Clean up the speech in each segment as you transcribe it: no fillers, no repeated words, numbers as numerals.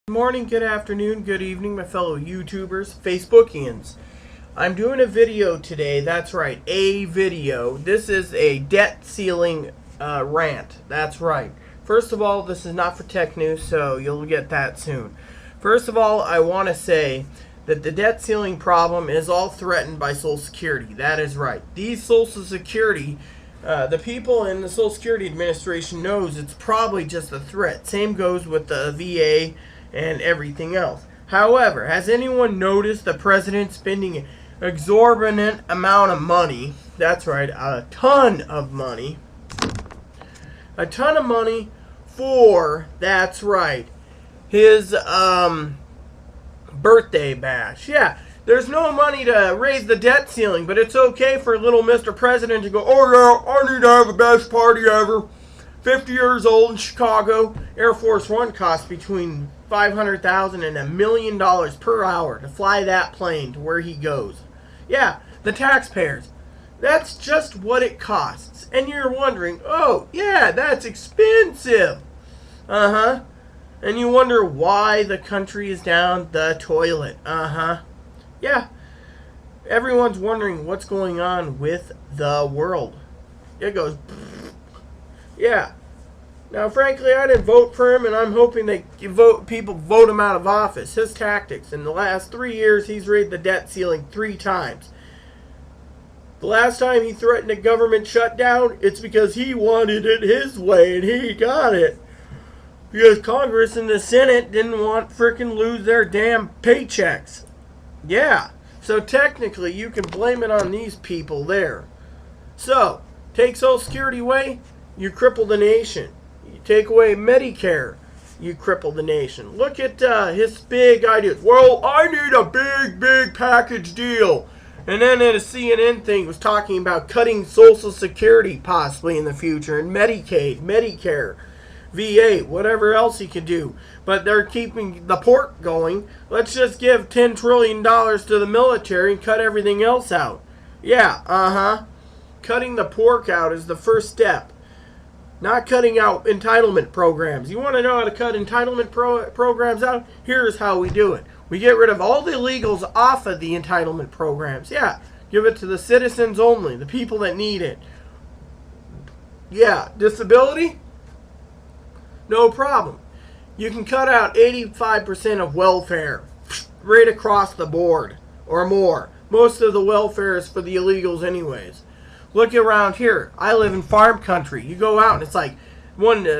Good morning, good afternoon, good evening, my fellow YouTubers, Facebookians. I'm doing a video today. That's right, a video. This is a debt ceiling rant. That's right. First of all, this is not for tech news, so you'll get that soon. First of all, I want to say that the debt ceiling problem is all threatened by Social Security. That is right. These Social Security, the people in the Social Security Administration knows it's probably just a threat. Same goes with the VA and everything else. However, has anyone noticed the president spending an exorbitant amount of money? That's right, a ton of money. A ton of money for, that's right, his birthday bash. Yeah, there's no money to raise the debt ceiling, but it's okay for little Mr. President to go, oh yeah, I need to have the best party ever. 50 years old in Chicago. Air Force One costs between $500,000 and $1 million per hour to fly that plane to where he goes. Yeah, the taxpayers. That's just what it costs. And you're wondering, oh, yeah, that's expensive. Uh-huh. And you wonder why the country is down the toilet. Uh-huh. Yeah. Everyone's wondering what's going on with the world. It goes... Yeah. Now, frankly, I didn't vote for him, and I'm hoping that people vote him out of office. His tactics. In the last 3 years, he's raised the debt ceiling 3 times. The last time he threatened a government shutdown, it's because he wanted it his way, and he got it. Because Congress and the Senate didn't want frickin' lose their damn paychecks. Yeah. So technically, you can blame it on these people there. So, take Social Security away, you cripple the nation. You take away Medicare, you cripple the nation. Look at his big ideas. Well, I need a big package deal. And then in a CNN thing was talking about cutting Social Security possibly in the future, and Medicaid, Medicare, VA, whatever else he could do. But they're keeping the pork going. Let's just give $10 trillion to the military and cut everything else out. Yeah, Cutting the pork out is the first step. Not cutting out entitlement programs. You want to know how to cut entitlement programs out? Here's how we do it. We get rid of all the illegals off of the entitlement programs. Yeah, give it to the citizens only, the people that need it. Yeah, disability? No problem. You can cut out 85% of welfare right across the board or more. Most of the welfare is for the illegals anyways. Look around here. I live in farm country. You go out and it's like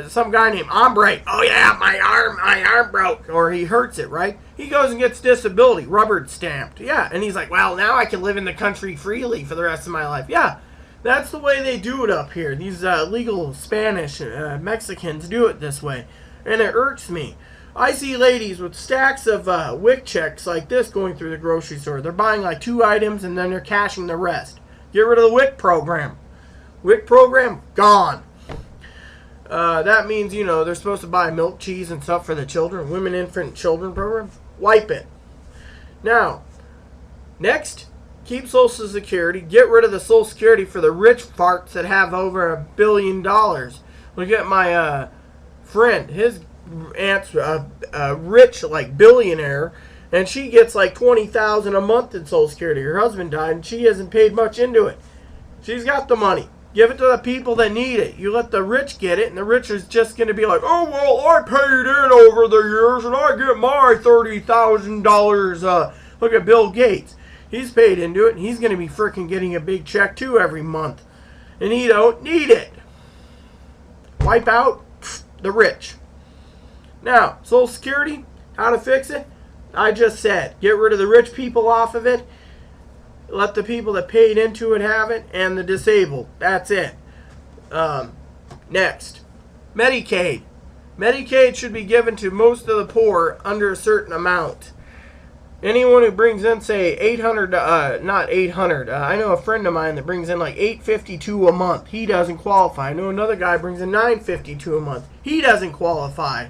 some guy named Ombre. Oh yeah, my arm broke, or he hurts it, right? He goes and gets disability, rubber stamped. Yeah, and he's like, well, now I can live in the country freely for the rest of my life. Yeah, that's the way they do it up here. These legal Spanish, Mexicans do it this way, and it irks me. I see ladies with stacks of WIC checks like this going through the grocery store. They're buying like 2 items and then they're cashing the rest. Get rid of the WIC program. WIC program, gone. That means, you know, they're supposed to buy milk, cheese, and stuff for the children. Women, infant, children program. Wipe it. Now, next, keep Social Security. Get rid of the Social Security for the rich farts that have over $1 billion. Look at my friend. His aunt's rich, like billionaire. And she gets like $20,000 a month in Social Security. Her husband died, and she hasn't paid much into it. She's got the money. Give it to the people that need it. You let the rich get it, and the rich is just going to be like, oh, well, I paid in over the years, and I get my $30,000. Look at Bill Gates. He's paid into it, and he's going to be freaking getting a big check, too, every month. And he don't need it. Wipe out the rich. Now, Social Security, how to fix it? I just said, get rid of the rich people off of it. Let the people that paid into it have it, and the disabled. That's it. Next, Medicaid. Medicaid should be given to most of the poor under a certain amount. Anyone who brings in, say, not 800. I know a friend of mine that brings in like $852 a month. He doesn't qualify. I know another guy brings in $952 a month. He doesn't qualify.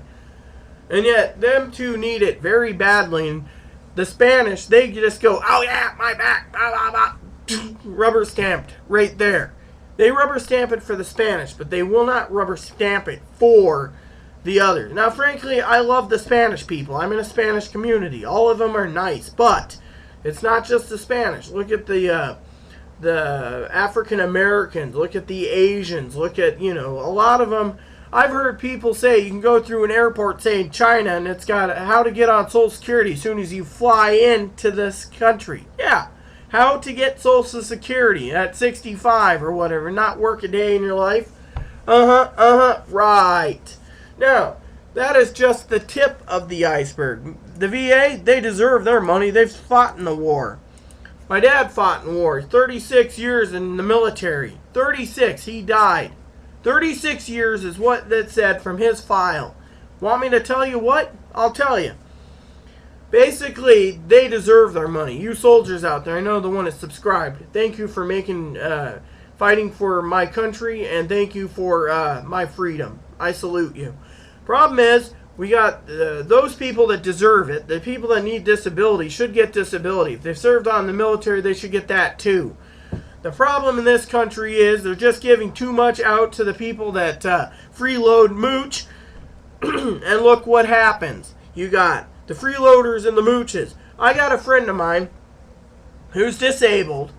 And yet, them two need it very badly. And the Spanish, they just go, oh yeah, my back, blah, blah, blah. Rubber stamped right there. They rubber stamp it for the Spanish, but they will not rubber stamp it for the others. Now, frankly, I love the Spanish people. I'm in a Spanish community. All of them are nice, but it's not just the Spanish. Look at the African Americans. Look at the Asians. Look at, a lot of them. I've heard people say you can go through an airport saying China and it's got how to get on Social Security as soon as you fly into this country. Yeah, how to get Social Security at 65 or whatever, not work a day in your life. Right. Now, that is just the tip of the iceberg. The VA, they deserve their money. They've fought in the war. My dad fought in war. 36 years in the military. 36. He died. 36 years is what that said from his file. Want me to tell you what? I'll tell you. Basically, they deserve their money. You soldiers out there, I know the one that's subscribed. Thank you for fighting for my country, and thank you for my freedom. I salute you. Problem is, we got those people that deserve it. The people that need disability should get disability. If they've served on the military, they should get that too. The problem in this country is they're just giving too much out to the people that freeload mooch. And look what happens. You got the freeloaders and the mooches. I got a friend of mine who's disabled,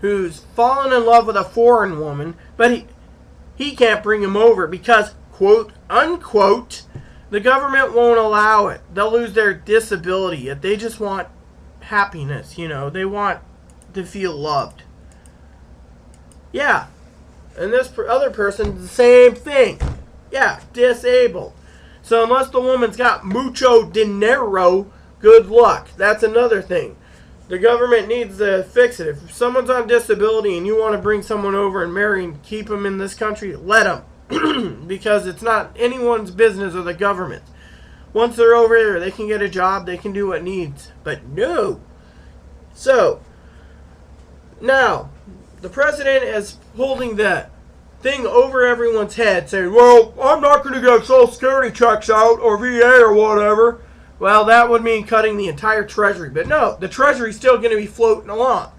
who's fallen in love with a foreign woman, but he can't bring him over because, quote, unquote, the government won't allow it. They'll lose their disability. Yet they just want happiness, They want to feel loved. Yeah. And this other person, the same thing. Yeah, disabled. So unless the woman's got mucho dinero, good luck. That's another thing. The government needs to fix it. If someone's on disability and you want to bring someone over and marry and keep them in this country, let them. Because it's not anyone's business or the government's. Once they're over there, they can get a job, they can do what needs. But no. So, now, the president is holding that thing over everyone's head, saying, well, I'm not going to get Social Security checks out or VA or whatever. Well, that would mean cutting the entire Treasury. But no, the Treasury's still going to be floating along.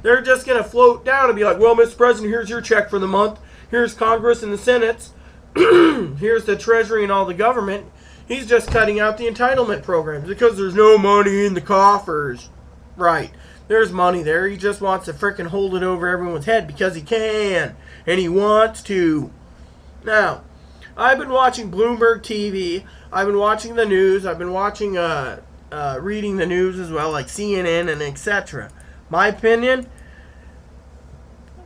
They're just going to float down and be like, well, Mr. President, here's your check for the month. Here's Congress and the Senate. Here's the Treasury and all the government. He's just cutting out the entitlement programs because there's no money in the coffers. Right. There's money there. He just wants to frickin' hold it over everyone's head because he can. And he wants to. Now, I've been watching Bloomberg TV. I've been watching the news. I've been watching, reading the news as well, like CNN and etc. My opinion,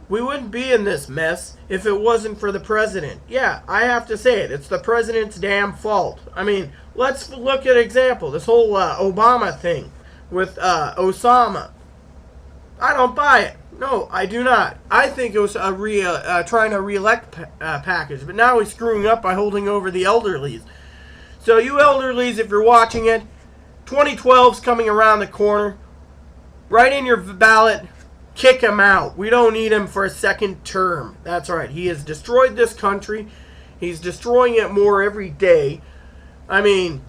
we wouldn't be in this mess if it wasn't for the president. Yeah, I have to say it. It's the president's damn fault. I mean, let's look at an example. This whole Obama thing with Osama. I don't buy it. No, I do not. I think it was a trying to re-elect package. But now he's screwing up by holding over the elderlies. So you elderlies, if you're watching it, 2012's coming around the corner. Write in your ballot. Kick him out. We don't need him for a second term. That's right. He has destroyed this country. He's destroying it more every day. I mean,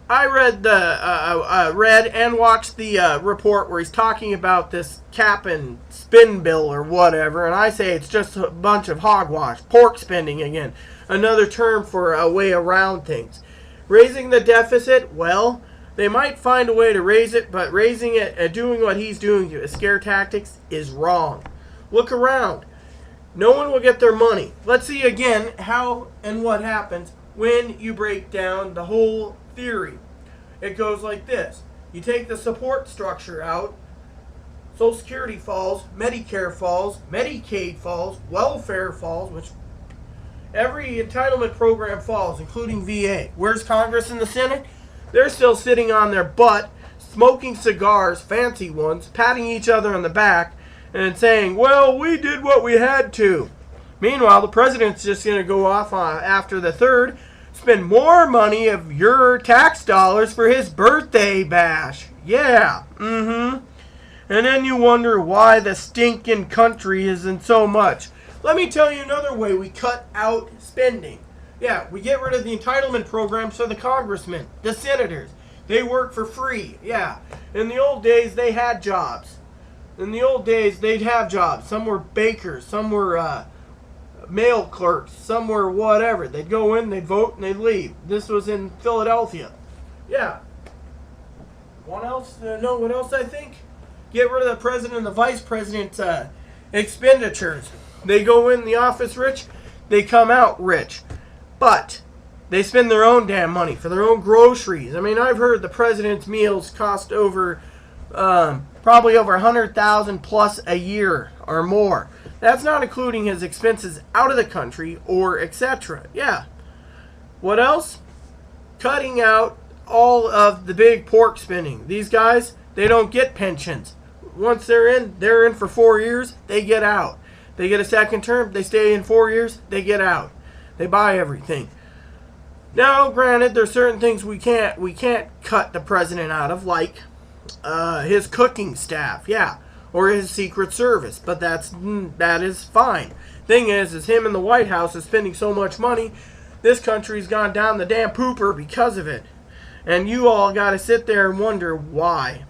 I read and watched the report where he's talking about this cap and spin bill or whatever, and I say it's just a bunch of hogwash. Pork spending again. Another term for a way around things. Raising the deficit, well, they might find a way to raise it, but raising it, doing what he's doing, scare tactics, is wrong. Look around. No one will get their money. Let's see again how and what happens when you break down the whole theory. It goes like this. You take the support structure out, Social Security falls, Medicare falls, Medicaid falls, welfare falls, which every entitlement program falls, including VA. Where's Congress and the Senate? They're still sitting on their butt, smoking cigars, fancy ones, patting each other on the back, and saying, well, we did what we had to. Meanwhile, the president's just going to go off after the 3rd, spend more money of your tax dollars for his birthday bash. Yeah, And then you wonder why the stinking country isn't so much. Let me tell you another way we cut out spending. Yeah, we get rid of the entitlement programs for the congressmen, the senators. They work for free. Yeah, in the old days, they had jobs. In the old days, they'd have jobs. Some were bakers. Some were mail clerks somewhere, whatever. They'd go in, they'd vote, and they'd leave. This was in Philadelphia. Yeah. What else? Know what else I think? Get rid of the president and the vice president's expenditures. They go in the office rich, they come out rich. But they spend their own damn money for their own groceries. I mean, I've heard the president's meals cost over, probably over $100,000 plus a year or more. That's not including his expenses out of the country or etc. Yeah. What else? Cutting out all of the big pork spending. These guys, they don't get pensions. Once they're in for 4 years, they get out. They get a second term, they stay in 4 years, they get out. They buy everything. Now, granted, there's certain things we can't cut the president out of, like his cooking staff, yeah, or his Secret Service, but that is fine. Thing is him in the White House is spending so much money, this country's gone down the damn pooper because of it. And you all got to sit there and wonder why.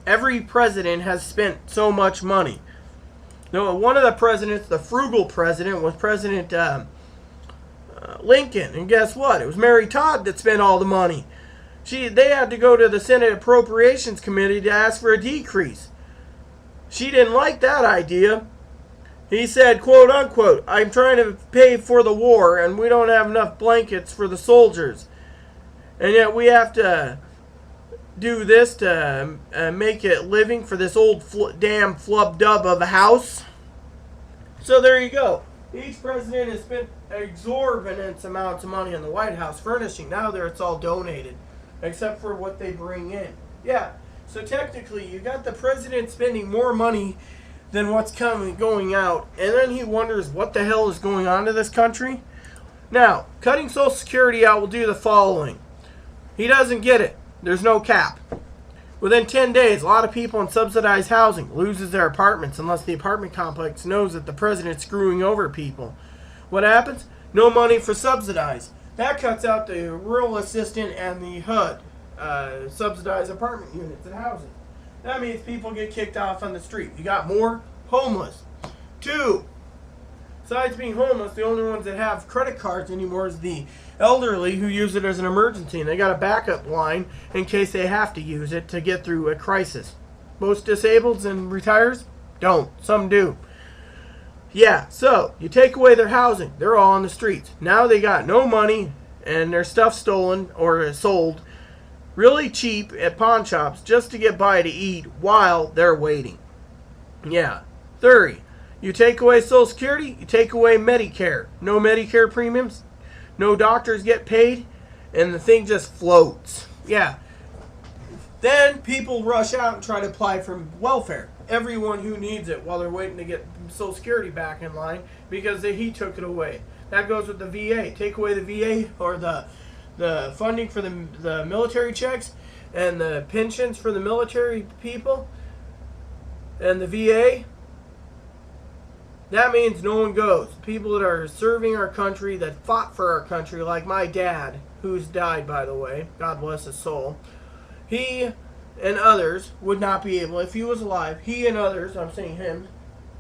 Every president has spent so much money. No, one of the presidents, the frugal president, was President Lincoln. And guess what? It was Mary Todd that spent all the money. They had to go to the Senate Appropriations Committee to ask for a decrease. She didn't like that idea. He said, quote unquote, "I'm trying to pay for the war and we don't have enough blankets for the soldiers. And yet we have to do this to make it living for this old damn flub dub of a house." So there you go. Each president has spent exorbitant amounts of money in the White House furnishing. Now it's all donated, except for what they bring in. Yeah. So technically, you got the president spending more money than what's going out, and then he wonders what the hell is going on to this country. Now, cutting Social Security out will do the following. He doesn't get it. There's no cap. Within 10 days, a lot of people in subsidized housing loses their apartments unless the apartment complex knows that the president's screwing over people. What happens? No money for subsidized. That cuts out the rural assistant and the HUD, subsidized apartment units and housing. That means people get kicked off on the street. You got more homeless. 2, besides being homeless, the only ones that have credit cards anymore is the elderly who use it as an emergency, and they got a backup line in case they have to use it to get through a crisis. Most disabled and retires don't. Some do. Yeah, so you take away their housing. They're all on the streets. Now they got no money and their stuff stolen or sold really cheap at pawn shops just to get by to eat while they're waiting. Yeah. 3, you take away Social Security, you take away Medicare. No Medicare premiums, no doctors get paid, and the thing just floats. Yeah. Then people rush out and try to apply for welfare. Everyone who needs it while they're waiting to get Social Security back in line because he took it away. That goes with the VA. Take away the VA or the funding for the military checks and the pensions for the military people and the VA. That means no one goes. People that are serving our country, that fought for our country, like my dad, who's died, by the way, God bless his soul, he and others would not be able, if he was alive, he and others, I'm saying him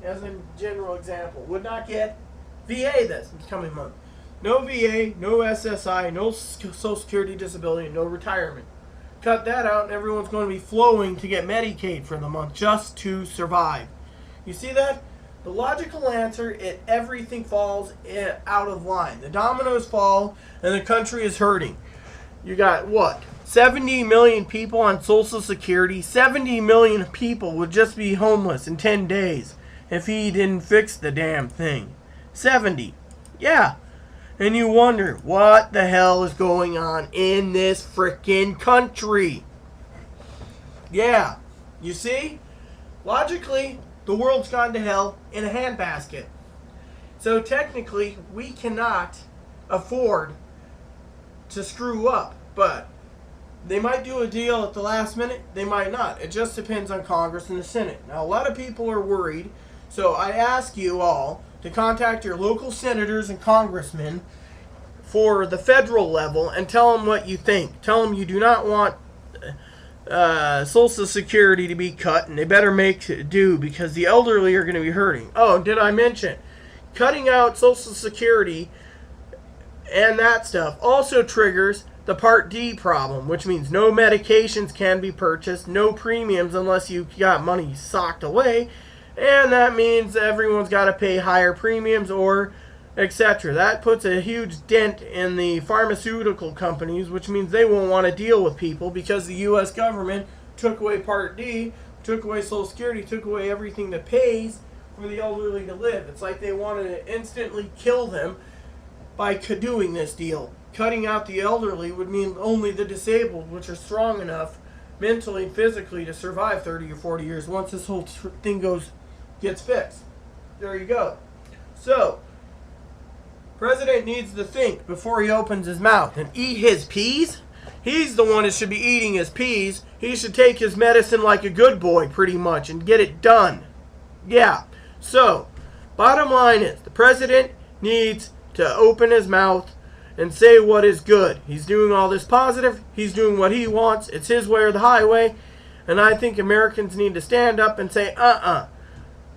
as a general example, would not get VA this coming month. No VA, no SSI, no Social Security disability, no retirement. Cut that out and everyone's going to be flowing to get Medicaid for the month just to survive. You see that? The logical answer, everything falls out of line. The dominoes fall and the country is hurting. You got what? 70 million people on Social Security. 70 million people would just be homeless in 10 days if he didn't fix the damn thing. 70. Yeah. And you wonder, what the hell is going on in this frickin' country? Yeah. You see? Logically, the world's gone to hell in a handbasket. So technically, we cannot afford to screw up. But they might do a deal at the last minute. They might not. It just depends on Congress and the Senate. Now, a lot of people are worried. So I ask you all to contact your local senators and congressmen for the federal level and tell them what you think. Tell them you do not want Social Security to be cut, and they better make do because the elderly are going to be hurting. Oh, did I mention? cutting out Social Security and that stuff also triggers the Part D problem, which means no medications can be purchased, no premiums unless you got money socked away, and that means everyone's got to pay higher premiums or etc. That puts a huge dent in the pharmaceutical companies, which means they won't want to deal with people because the U.S. government took away Part D, took away Social Security, took away everything that pays for the elderly to live. It's like they wanted to instantly kill them by doing this deal. Cutting out the elderly would mean only the disabled, which are strong enough mentally and physically to survive 30 or 40 years once this whole thing gets fixed. There you go. So, President needs to think before he opens his mouth and eat his peas. He's the one that should be eating his peas. He should take his medicine like a good boy, pretty much, and get it done. Yeah. So, bottom line is, the president needs to open his mouth and say what is good. He's doing all this positive. He's doing what he wants. It's his way or the highway. And I think Americans need to stand up and say,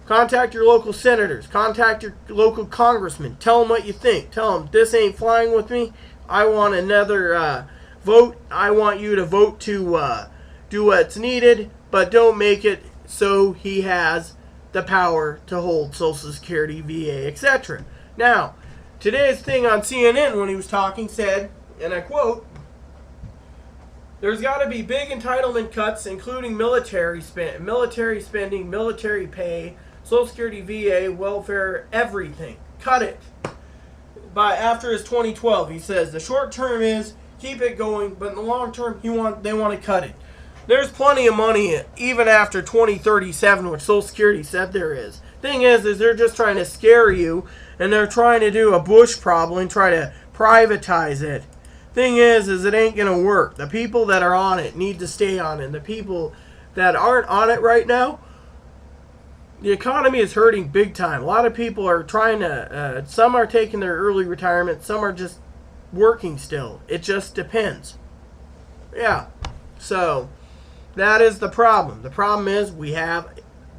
Contact your local senators. Contact your local congressmen. Tell them what you think. Tell them, this ain't flying with me. I want another vote. I want you to vote to do what's needed, but don't make it so he has the power to hold Social Security, VA, etc. Now, today's thing on CNN when he was talking said, and I quote, "There's got to be big entitlement cuts, including military spending, military pay, Social Security, VA, welfare, everything. Cut it." After his 2012, he says the short term is keep it going, but in the long term, they want to cut it. There's plenty of money even after 2037, which Social Security said there is. Thing is they're just trying to scare you, and they're trying to do a Bush problem and try to privatize it. Thing is it ain't going to work. The people that are on it need to stay on it. And the people that aren't on it right now, the economy is hurting big time. A lot of people are trying to, some are taking their early retirement, some are just working still. It just depends. Yeah. So, that is the problem. The problem is we have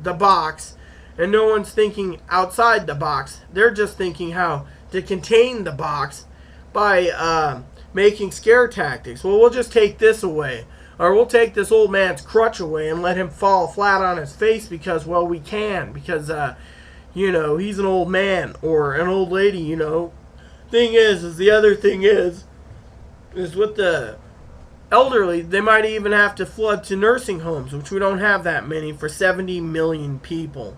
the box, and no one's thinking outside the box. They're just thinking how to contain the box by making scare tactics. Well, we'll just take this away. Or we'll take this old man's crutch away and let him fall flat on his face because, well, we can. Because, he's an old man or an old lady, Thing is the other thing is with the elderly, they might even have to flood to nursing homes, which we don't have that many for 70 million people.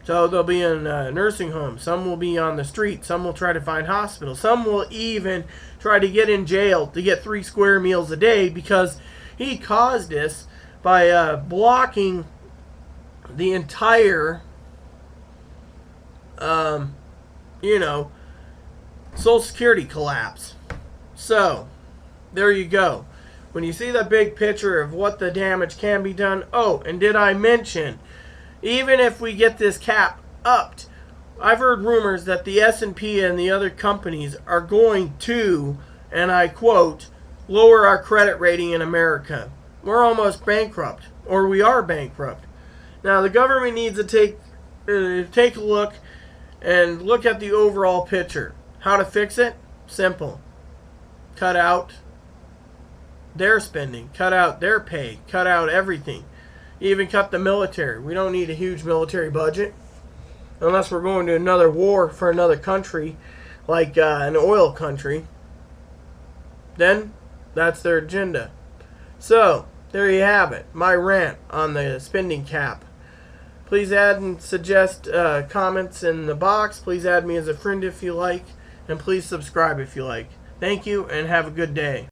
So they'll be in nursing homes. Some will be on the street. Some will try to find hospitals. Some will even try to get in jail to get 3 square meals a day because he caused this by blocking the entire, Social Security collapse. So, there you go. When you see the big picture of what the damage can be done. Oh, and did I mention, even if we get this cap upped, I've heard rumors that the S&P and the other companies are going to, and I quote, lower our credit rating in America. We're almost bankrupt, or we are bankrupt. Now, the government needs to take a look and look at the overall picture. How to fix it? Simple. Cut out their spending, cut out their pay, cut out everything. Even cut the military. We don't need a huge military budget unless we're going to another war for another country, like an oil country. Then that's their agenda. So there you have it, my rant on the spending cap. Please add and suggest comments in the box. Please add me as a friend if you like, and please subscribe if you like. Thank you and have a good day.